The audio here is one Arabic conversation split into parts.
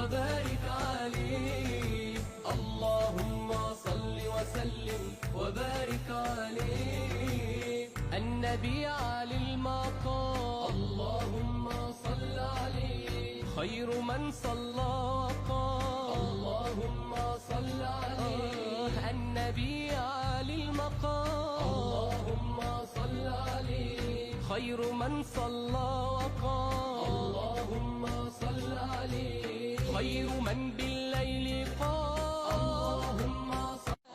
وبارك عليه. اللهم صل وسلم وبارك عليه. النبي علي المقام اللهم صل عليه، خير من صلى وقام اللهم صل عليه. النبي علي المقام اللهم صل عليه، خير من صلى وقام اللهم صل عليه. خير من بالليل قام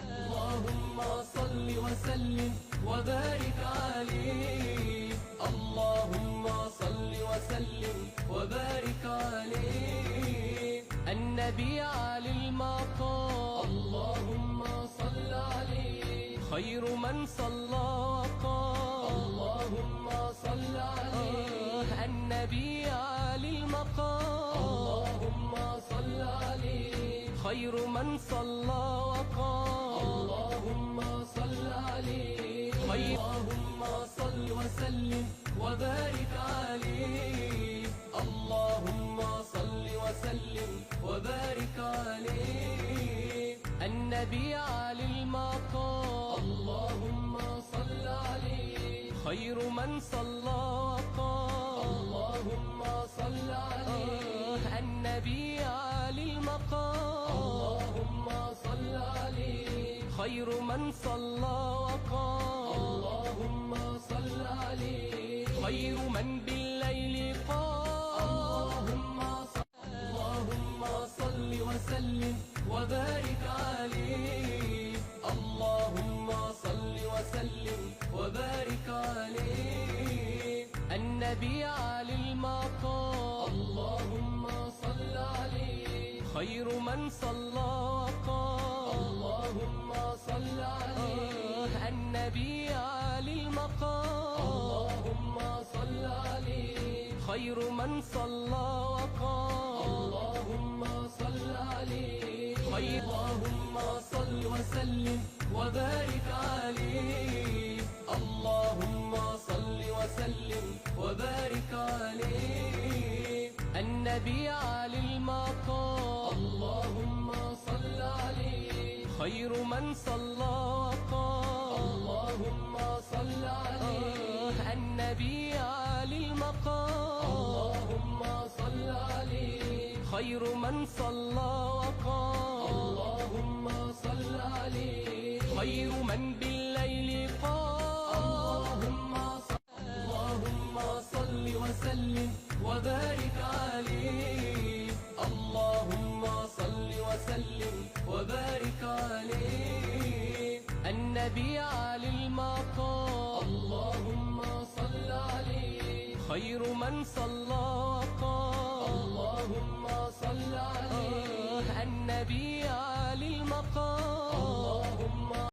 اللهم صل وسلم وبارك عليه. اللهم صل وسلم وبارك عليه. النبي علي المقام اللهم صل عليه، خير من صلى وقام اللهم صل عليه. النبي علي المقام اللهم صل عليه، خير من صلى وقام اللهم صل عليه. اللهم صل وسلم وبارك عليه. اللهم صل وسلم وبارك عليه. النبي علي المقام اللهم صل عليه، خير من صلى وقام اللهم صل عليه. النبي علي المقام اللهم صل عليه، خير من صلى وقام اللهم صل عليه. خير من بالليل قام اللهم صل وسلم وبارك عليه. اللهم صل وسلم وبارك عليه. النبي علي المقام اللهم صل عليه، خير من صلى وقام اللهم صل عليه. النبي علي المقام اللهم صل عليه، خير من صلى وقام اللهم صل عليه. اللهم صل وسلم وبارك عليه. اللهم صل وسلم وبارك عليه. النبي علي المقام اللهم صل عليه، خير من صلى وقام اللهم صل عليه. النبي علي المقام اللهم صل عليه، خير من صلى وقام اللهم صل عليه. خير من بالليل قام اللهم صل وسلم وبارك عليه. اللهم صل وسلم وبارك عليه. النبي علي المقام اللهم صل عليه، خير من صلى وقام اللهم صل عليه. النبي